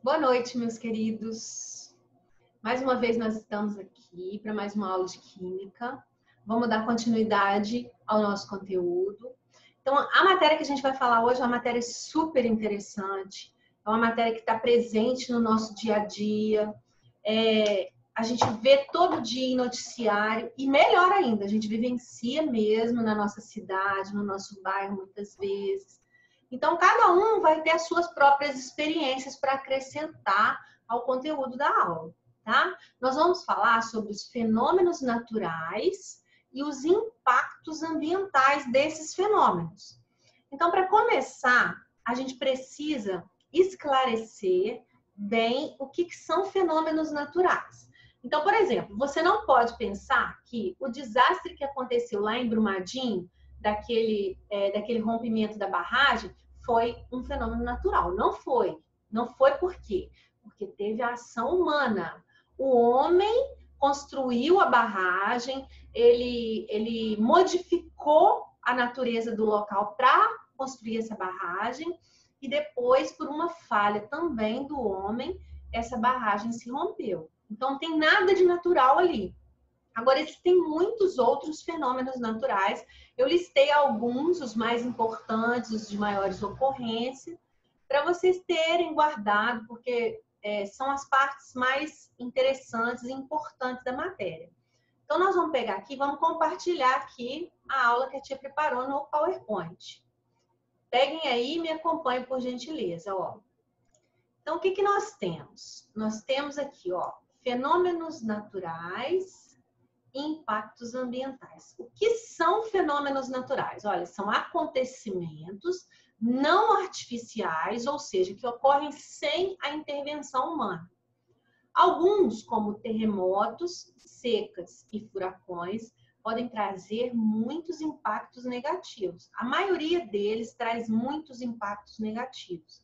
Boa noite, meus queridos. Mais uma vez nós estamos aqui para mais uma aula de Química. Vamos dar continuidade ao nosso conteúdo. Então, a matéria que a gente vai falar hoje é uma matéria super interessante. É uma matéria que está presente no nosso dia a dia. A gente vê todo dia em noticiário e, melhor ainda, a gente vivencia mesmo na nossa cidade, no nosso bairro, muitas vezes. Então, cada um vai ter as suas próprias experiências para acrescentar ao conteúdo da aula, tá? Nós vamos falar sobre os fenômenos naturais e os impactos ambientais desses fenômenos. Então, para começar, a gente precisa esclarecer bem o que são fenômenos naturais. Então, por exemplo, você não pode pensar que o desastre que aconteceu lá em Brumadinho, daquele rompimento da barragem, foi um fenômeno natural. Não foi. Não foi por quê? Porque teve a ação humana. O homem construiu a barragem, ele modificou a natureza do local para construir essa barragem e depois, por uma falha também do homem, essa barragem se rompeu. Então, não tem nada de natural ali. Agora, existem muitos outros fenômenos naturais. Eu listei alguns, os mais importantes, os de maiores ocorrência, para vocês terem guardado, porque são as partes mais interessantes e importantes da matéria. Então, nós vamos pegar aqui, vamos compartilhar aqui a aula que a tia preparou no PowerPoint. Peguem aí e me acompanhem, por gentileza. Ó. Então, o que nós temos? Nós temos aqui, ó, fenômenos naturais e impactos ambientais. O que são fenômenos naturais? Olha, são acontecimentos não artificiais, ou seja, que ocorrem sem a intervenção humana. Alguns, como terremotos, secas e furacões, podem trazer muitos impactos negativos. A maioria deles traz muitos impactos negativos.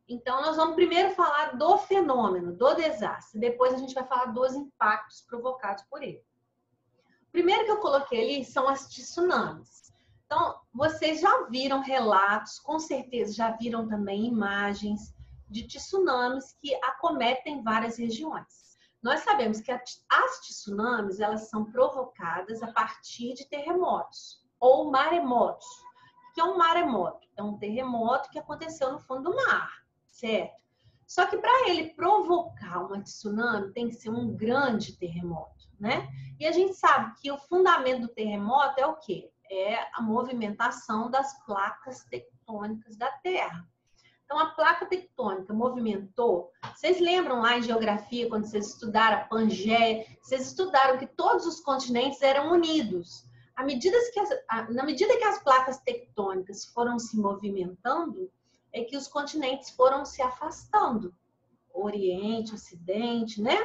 Então, nós vamos primeiro falar do fenômeno, do desastre. Depois a gente vai falar dos impactos provocados por ele. O primeiro que eu coloquei ali são as tsunamis. Então, vocês já viram relatos, com certeza já viram também imagens de tsunamis que acometem várias regiões. Nós sabemos que as tsunamis, elas são provocadas a partir de terremotos ou maremotos. O que é um maremoto? É um terremoto que aconteceu no fundo do mar, certo? Só que para ele provocar uma tsunami, tem que ser um grande terremoto, né? E a gente sabe que o fundamento do terremoto é o quê? É a movimentação das placas tectônicas da Terra. Então, a placa tectônica movimentou. Vocês lembram lá em geografia, quando vocês estudaram a Pangeia, vocês estudaram que todos os continentes eram unidos. Na medida que as placas tectônicas foram se movimentando, é que os continentes foram se afastando. Oriente, Ocidente, né?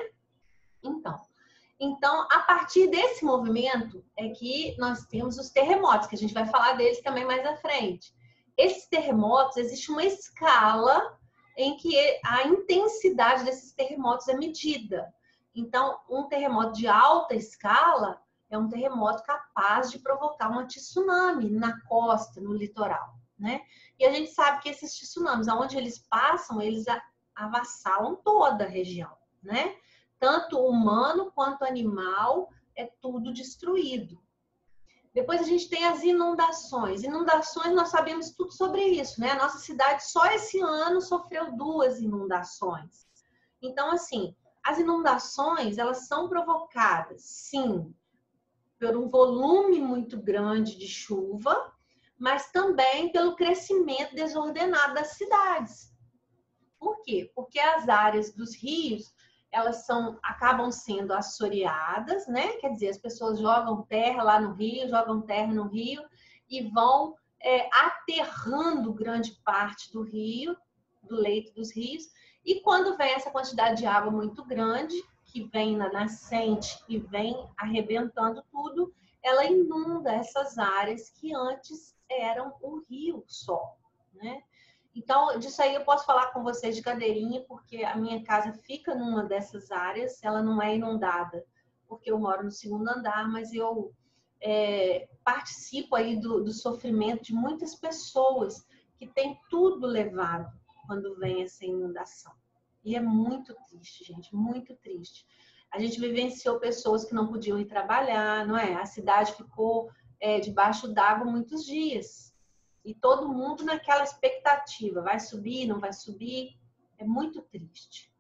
Então, a partir desse movimento é que nós temos os terremotos, que a gente vai falar deles também mais à frente. Esses terremotos, existe uma escala em que a intensidade desses terremotos é medida. Então, um terremoto de alta escala é um terremoto capaz de provocar uma tsunami na costa, no litoral, né? E a gente sabe que esses tsunamis, aonde eles passam, eles avassalam toda a região, né? Tanto humano quanto animal, é tudo destruído. Depois a gente tem as inundações. Inundações, nós sabemos tudo sobre isso, né? A nossa cidade só esse ano sofreu 2 inundações. Então, assim, as inundações, elas são provocadas, sim, por um volume muito grande de chuva, mas também pelo crescimento desordenado das cidades. Por quê? Porque as áreas dos rios, elas acabam sendo assoreadas, né? Quer dizer, as pessoas jogam terra lá no rio, jogam terra no rio e vão aterrando grande parte do rio, do leito dos rios. E quando vem essa quantidade de água muito grande, que vem na nascente e vem arrebentando tudo, ela inunda essas áreas que antes eram um rio só, né? Então, disso aí eu posso falar com vocês de cadeirinha, porque a minha casa fica numa dessas áreas, ela não é inundada, porque eu moro no 2º andar, mas eu participo aí do sofrimento de muitas pessoas que têm tudo levado quando vem essa inundação. E é muito triste, gente, muito triste. A gente vivenciou pessoas que não podiam ir trabalhar, não é? A cidade ficou debaixo d'água muitos dias. E todo mundo naquela expectativa, vai subir, não vai subir? É muito triste.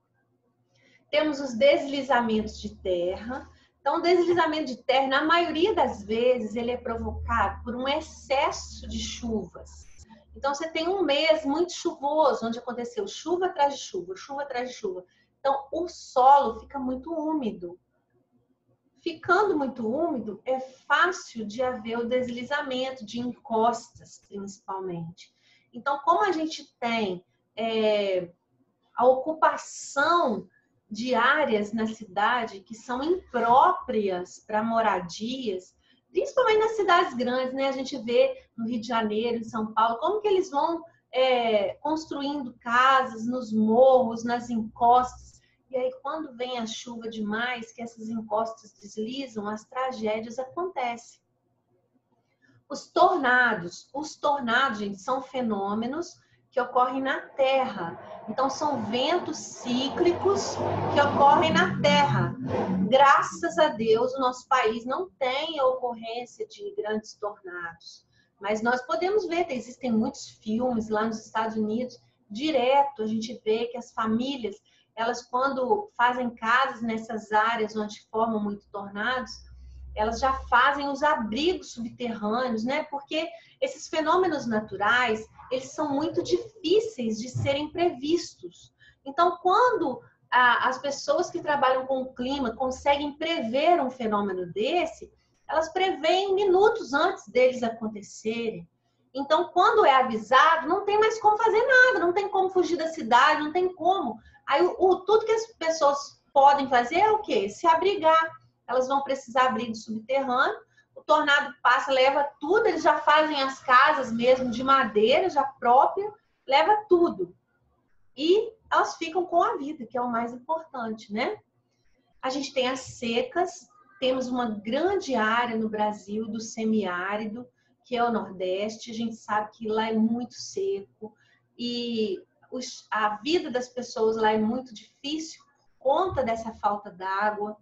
Temos os deslizamentos de terra. Então, o deslizamento de terra, na maioria das vezes, ele é provocado por um excesso de chuvas. Então, você tem um mês muito chuvoso, onde aconteceu chuva atrás de chuva, chuva atrás de chuva. Então, o solo fica muito úmido. Ficando muito úmido, é fácil de haver o deslizamento, de encostas, principalmente. Então, como a gente tem a ocupação de áreas na cidade que são impróprias para moradias, principalmente nas cidades grandes, né? A gente vê no Rio de Janeiro, em São Paulo, como que eles vão construindo casas nos morros, nas encostas. E aí, quando vem a chuva demais, que essas encostas deslizam, as tragédias acontecem. Os tornados, gente, são fenômenos que ocorrem na Terra. Então, são ventos cíclicos que ocorrem na Terra. Graças a Deus, o nosso país não tem a ocorrência de grandes tornados. Mas nós podemos ver, existem muitos filmes lá nos Estados Unidos, direto a gente vê que as famílias, elas quando fazem casas nessas áreas onde formam muito tornados, elas já fazem os abrigos subterrâneos, né? Porque esses fenômenos naturais, eles são muito difíceis de serem previstos. Então, quando as pessoas que trabalham com o clima conseguem prever um fenômeno desse, elas preveem minutos antes deles acontecerem. Então, quando é avisado, não tem mais como fazer nada, não tem como fugir da cidade, não tem como. Aí, tudo que as pessoas podem fazer é o quê? Se abrigar. Elas vão precisar abrigo subterrâneo, o tornado passa, leva tudo, eles já fazem as casas mesmo de madeira, já própria, leva tudo. E elas ficam com a vida, que é o mais importante, né? A gente tem as secas, temos uma grande área no Brasil do semiárido, que é o Nordeste, a gente sabe que lá é muito seco e a vida das pessoas lá é muito difícil por conta dessa falta d'água.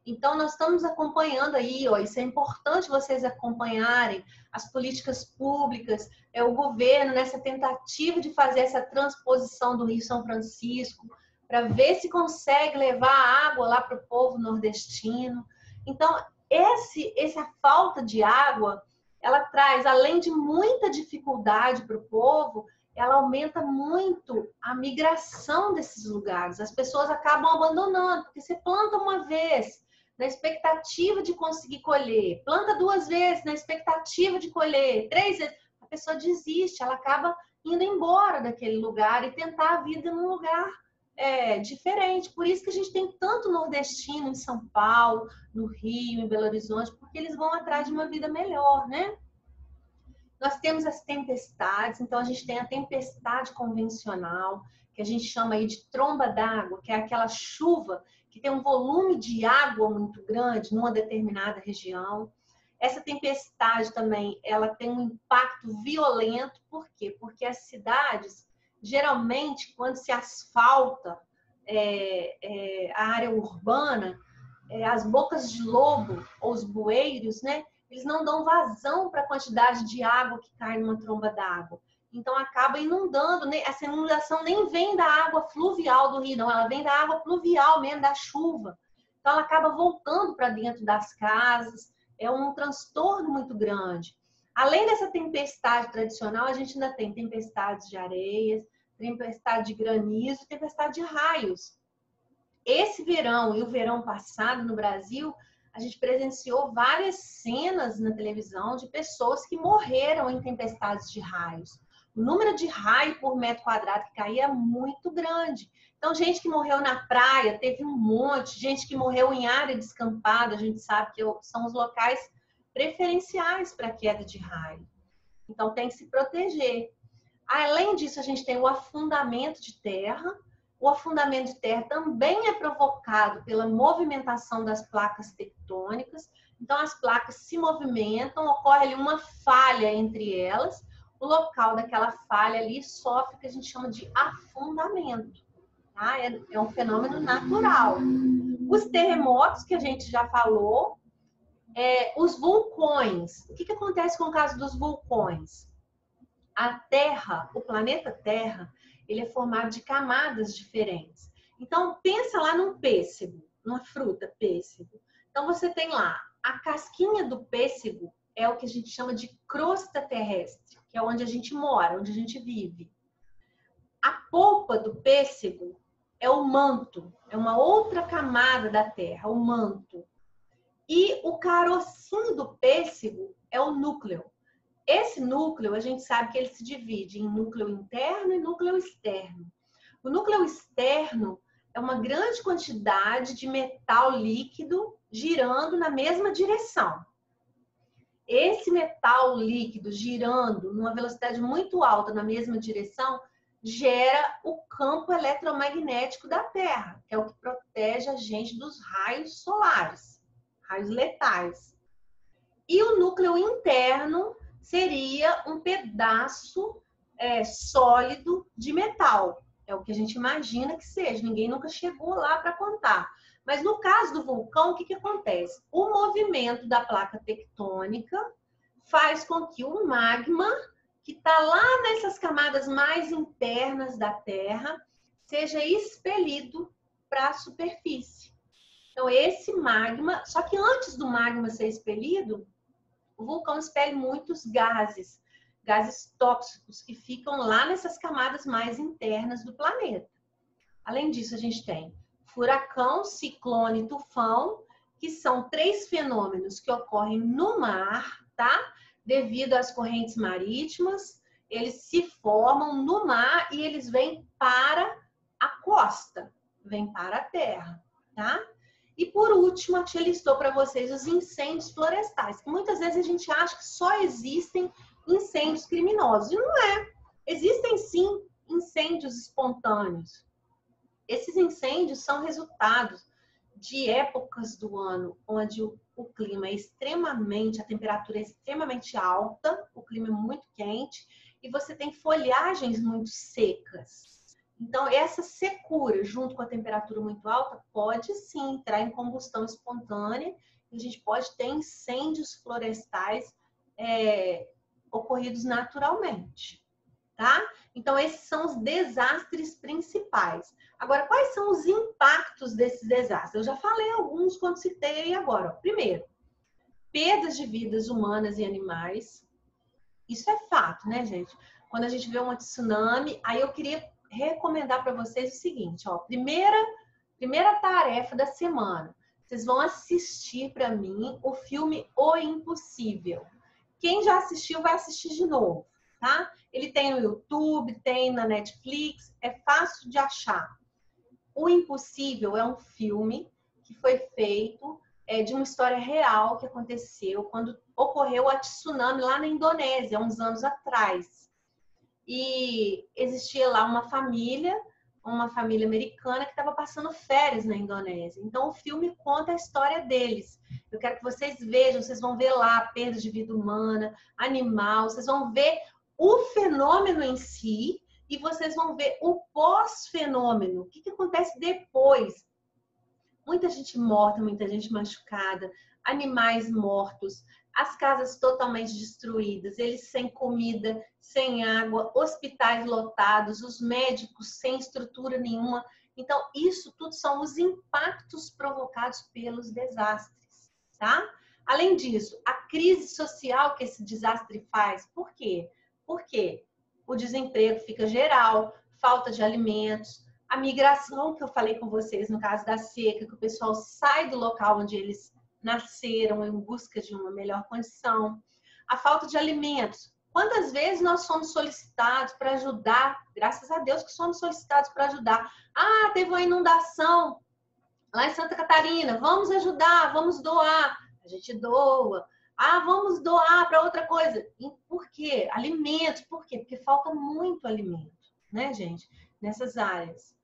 Então, nós estamos acompanhando aí, ó, isso é importante vocês acompanharem as políticas públicas, o governo nessa tentativa de fazer essa transposição do Rio São Francisco, para ver se consegue levar água lá para o povo nordestino. Então, essa falta de água, ela traz, além de muita dificuldade para o povo, ela aumenta muito a migração desses lugares. As pessoas acabam abandonando, porque você planta uma vez, na expectativa de conseguir colher, planta 2 vezes na expectativa de colher, 3 vezes, a pessoa desiste, ela acaba indo embora daquele lugar e tentar a vida num lugar diferente. Por isso que a gente tem tanto nordestino em São Paulo, no Rio, em Belo Horizonte, porque eles vão atrás de uma vida melhor, né? Nós temos as tempestades, então a gente tem a tempestade convencional, que a gente chama aí de tromba d'água, que é aquela chuva que tem um volume de água muito grande numa determinada região. Essa tempestade também, ela tem um impacto violento, por quê? Porque as cidades, geralmente, quando se asfalta a área urbana, as bocas de lobo, ou os bueiros, né? Eles não dão vazão para a quantidade de água que cai numa tromba d'água. Então, acaba inundando, né? Essa inundação nem vem da água fluvial do rio, não. Ela vem da água pluvial mesmo, da chuva. Então, ela acaba voltando para dentro das casas. É um transtorno muito grande. Além dessa tempestade tradicional, a gente ainda tem tempestades de areias, tempestade de granizo, tempestade de raios. Esse verão e o verão passado no Brasil, a gente presenciou várias cenas na televisão de pessoas que morreram em tempestades de raios. O número de raio por metro quadrado que caía é muito grande. Então, gente que morreu na praia, teve um monte. Gente que morreu em área descampada, a gente sabe que são os locais preferenciais para queda de raio. Então, tem que se proteger. Além disso, a gente tem o afundamento de terra. O afundamento de terra também é provocado pela movimentação das placas tectônicas. Então, as placas se movimentam, ocorre ali uma falha entre elas. O local daquela falha ali sofre o que a gente chama de afundamento. tá? É um fenômeno natural. Os terremotos, que a gente já falou, os vulcões. O que acontece com o caso dos vulcões? A Terra, o planeta Terra, ele é formado de camadas diferentes. Então, pensa lá num pêssego, numa fruta pêssego. Então, você tem lá a casquinha do pêssego, é o que a gente chama de crosta terrestre, que é onde a gente mora, onde a gente vive. A polpa do pêssego é o manto, é uma outra camada da Terra, o manto. E o carocinho do pêssego é o núcleo. Esse núcleo, a gente sabe que ele se divide em núcleo interno e núcleo externo. O núcleo externo é uma grande quantidade de metal líquido girando na mesma direção. Esse metal líquido girando numa velocidade muito alta na mesma direção gera o campo eletromagnético da Terra, que é o que protege a gente dos raios solares, raios letais. E o núcleo interno seria um pedaço sólido de metal. É o que a gente imagina que seja. Ninguém nunca chegou lá para contar. Mas no caso do vulcão, o que acontece? O movimento da placa tectônica faz com que o magma, que está lá nessas camadas mais internas da Terra, seja expelido para a superfície. Então, esse magma... Só que antes do magma ser expelido, o vulcão expele muitos gases, gases tóxicos, que ficam lá nessas camadas mais internas do planeta. Além disso, a gente tem furacão, ciclone e tufão, que são 3 fenômenos que ocorrem no mar, tá? Devido às correntes marítimas, eles se formam no mar e eles vêm para a costa, vêm para a terra, tá? E por último, a tia listou para vocês os incêndios florestais, que muitas vezes a gente acha que só existem incêndios criminosos. E não é. Existem sim incêndios espontâneos. Esses incêndios são resultados de épocas do ano onde o clima é extremamente, a temperatura é extremamente alta, o clima é muito quente e você tem folhagens muito secas. Então, essa secura, junto com a temperatura muito alta, pode sim entrar em combustão espontânea e a gente pode ter incêndios florestais ocorridos naturalmente, tá? Então, esses são os desastres principais. Agora, quais são os impactos desses desastres? Eu já falei alguns quando citei agora. Primeiro, perdas de vidas humanas e animais. Isso é fato, né, gente? Quando a gente vê um tsunami, aí eu queria recomendar para vocês o seguinte, ó, primeira tarefa da semana. Vocês vão assistir para mim o filme O Impossível. Quem já assistiu vai assistir de novo, tá? Ele tem no YouTube, tem na Netflix, é fácil de achar. O Impossível é um filme que foi feito de uma história real que aconteceu quando ocorreu a tsunami lá na Indonésia, há uns anos atrás. E existia lá uma família americana que estava passando férias na Indonésia. Então, o filme conta a história deles. Eu quero que vocês vejam, vocês vão ver lá perda de vida humana, animal, vocês vão ver o fenômeno em si e vocês vão ver o pós-fenômeno. O que acontece depois? Muita gente morta, muita gente machucada, animais mortos, as casas totalmente destruídas, eles sem comida, sem água, hospitais lotados, os médicos sem estrutura nenhuma. Então, isso tudo são os impactos provocados pelos desastres, tá? Além disso, a crise social que esse desastre faz, por quê? Porque o desemprego fica geral, falta de alimentos, a migração que eu falei com vocês no caso da seca, que o pessoal sai do local onde eles nasceram em busca de uma melhor condição, a falta de alimentos. Quantas vezes nós somos solicitados para ajudar? Graças a Deus que somos solicitados para ajudar. Ah, teve uma inundação lá em Santa Catarina, vamos ajudar, vamos doar. A gente doa. Ah, vamos doar para outra coisa. E por quê? Alimentos. Por quê? Porque falta muito alimento, né, gente? Nessas áreas.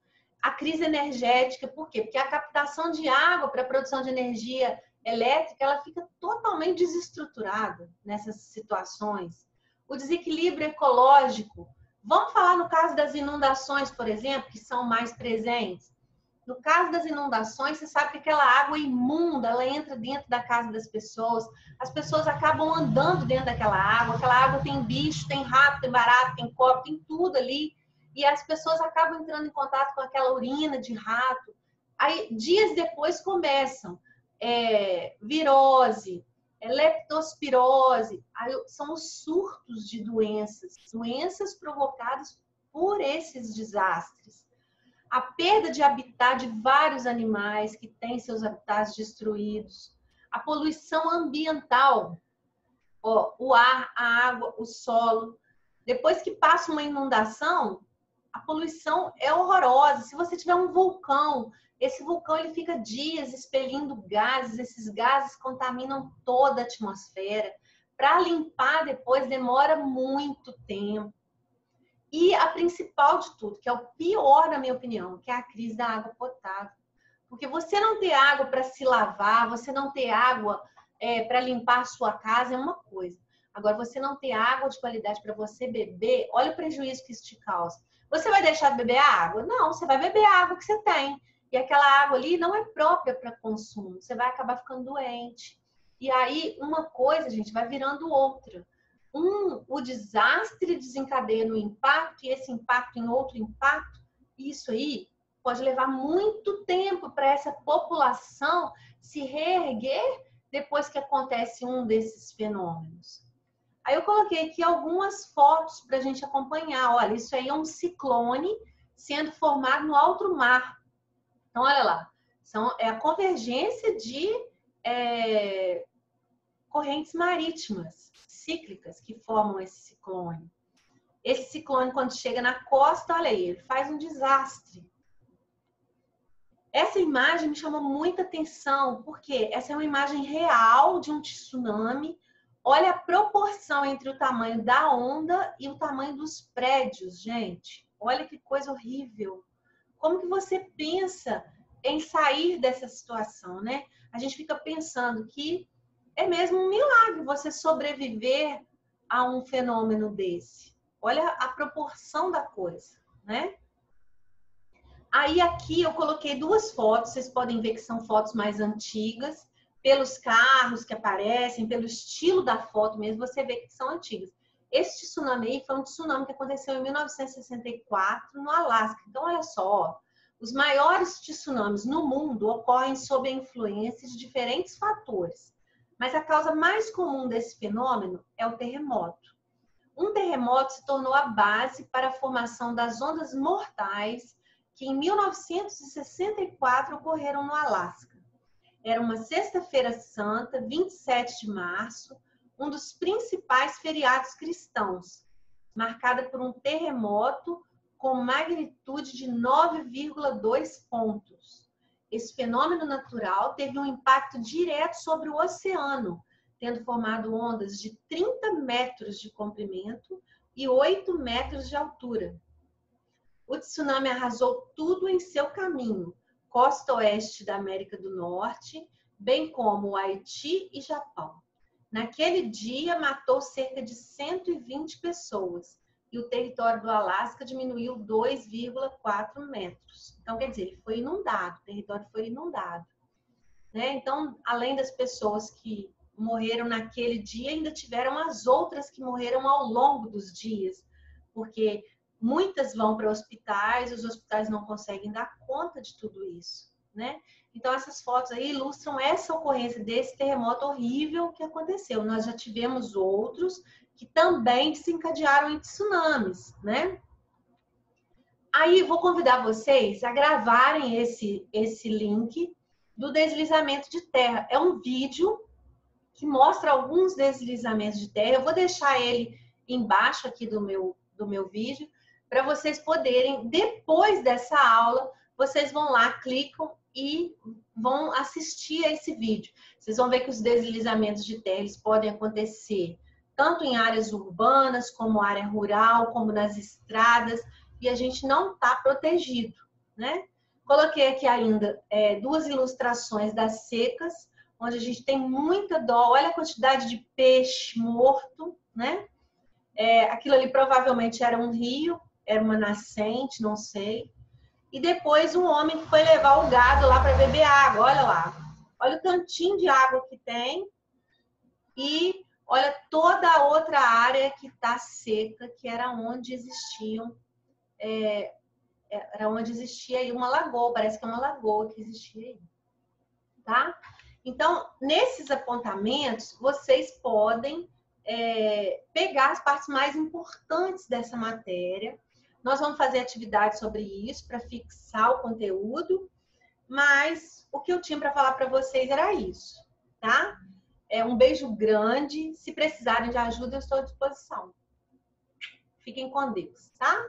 A crise energética, por quê? Porque a captação de água para a produção de energia elétrica, ela fica totalmente desestruturada nessas situações. O desequilíbrio ecológico, Vamos falar no caso das inundações, por exemplo, que são mais presentes. No caso das inundações, você sabe que aquela água imunda, ela entra dentro da casa das pessoas, as pessoas acabam andando dentro daquela água tem bicho, tem rato, tem barato, tem cobra, tem tudo ali, e as pessoas acabam entrando em contato com aquela urina de rato. Aí, dias depois, começam virose, leptospirose, aí são os surtos de doenças provocadas por esses desastres. A perda de habitat de vários animais que têm seus habitats destruídos, a poluição ambiental, o ar, a água, o solo. Depois que passa uma inundação, a poluição é horrorosa. Se você tiver um vulcão, esse vulcão ele fica dias expelindo gases, esses gases contaminam toda a atmosfera. Para limpar depois demora muito tempo. E a principal de tudo, que é o pior na minha opinião, que é a crise da água potável. Porque você não ter água para se lavar, você não ter água para limpar a sua casa é uma coisa. Agora, você não ter água de qualidade para você beber, olha o prejuízo que isso te causa. Você vai deixar de beber a água? Não, você vai beber a água que você tem. E aquela água ali não é própria para consumo. Você vai acabar ficando doente. E aí, uma coisa, gente, vai virando outra. O desastre desencadeia no impacto, e esse impacto em outro impacto. Isso aí pode levar muito tempo para essa população se reerguer depois que acontece um desses fenômenos. Aí eu coloquei aqui algumas fotos para a gente acompanhar. Olha, isso aí é um ciclone sendo formado no alto mar. Então, olha lá, é a convergência de correntes marítimas cíclicas que formam esse ciclone. Esse ciclone, quando chega na costa, olha aí, ele faz um desastre. Essa imagem me chamou muita atenção, porque essa é uma imagem real de um tsunami. Olha a proporção entre o tamanho da onda e o tamanho dos prédios, gente. Olha que coisa horrível. Como que você pensa em sair dessa situação, né? A gente fica pensando que é mesmo um milagre você sobreviver a um fenômeno desse. Olha a proporção da coisa, né? Aí aqui eu coloquei duas fotos, vocês podem ver que são fotos mais antigas, pelos carros que aparecem, pelo estilo da foto mesmo, você vê que são antigas. Esse tsunami aí foi um tsunami que aconteceu em 1964 no Alasca. Então, olha só, os maiores tsunamis no mundo ocorrem sob a influência de diferentes fatores. Mas a causa mais comum desse fenômeno é o terremoto. Um terremoto se tornou a base para a formação das ondas mortais que em 1964 ocorreram no Alasca. Era uma sexta-feira santa, 27 de março, um dos principais feriados cristãos, marcada por um terremoto com magnitude de 9,2 pontos. Esse fenômeno natural teve um impacto direto sobre o oceano, tendo formado ondas de 30 metros de comprimento e 8 metros de altura. O tsunami arrasou tudo em seu caminho, costa oeste da América do Norte, bem como o Haiti e Japão. Naquele dia, matou cerca de 120 pessoas e o território do Alasca diminuiu 2,4 metros. Então, quer dizer, ele foi inundado, o território foi inundado. Né? Então, além das pessoas que morreram naquele dia, ainda tiveram as outras que morreram ao longo dos dias, porque muitas vão para hospitais, os hospitais não conseguem dar conta de tudo isso, né? Então, essas fotos aí ilustram essa ocorrência desse terremoto horrível que aconteceu. Nós já tivemos outros que também desencadearam em tsunamis, né? Aí, vou convidar vocês a gravarem esse link do deslizamento de terra. É um vídeo que mostra alguns deslizamentos de terra. Eu vou deixar ele embaixo aqui do meu vídeo, para vocês poderem, depois dessa aula, vocês vão lá, clicam e vão assistir a esse vídeo. Vocês vão ver que os deslizamentos de terra eles podem acontecer tanto em áreas urbanas, como área rural, como nas estradas, e a gente não está protegido, né? Coloquei aqui ainda duas ilustrações das secas, onde a gente tem muita dó. Olha a quantidade de peixe morto, né? Aquilo ali provavelmente era um rio, era uma nascente, não sei. E depois um homem que foi levar o gado lá para beber água, olha lá. Olha o tantinho de água que tem e olha toda a outra área que está seca, que era onde existia aí uma lagoa, parece que é uma lagoa que existia aí, tá? Então, nesses apontamentos, vocês podem pegar as partes mais importantes dessa matéria. Nós vamos fazer atividade sobre isso para fixar o conteúdo, mas o que eu tinha para falar para vocês era isso, tá? Um beijo grande. Se precisarem de ajuda, eu estou à disposição. Fiquem com Deus, tá?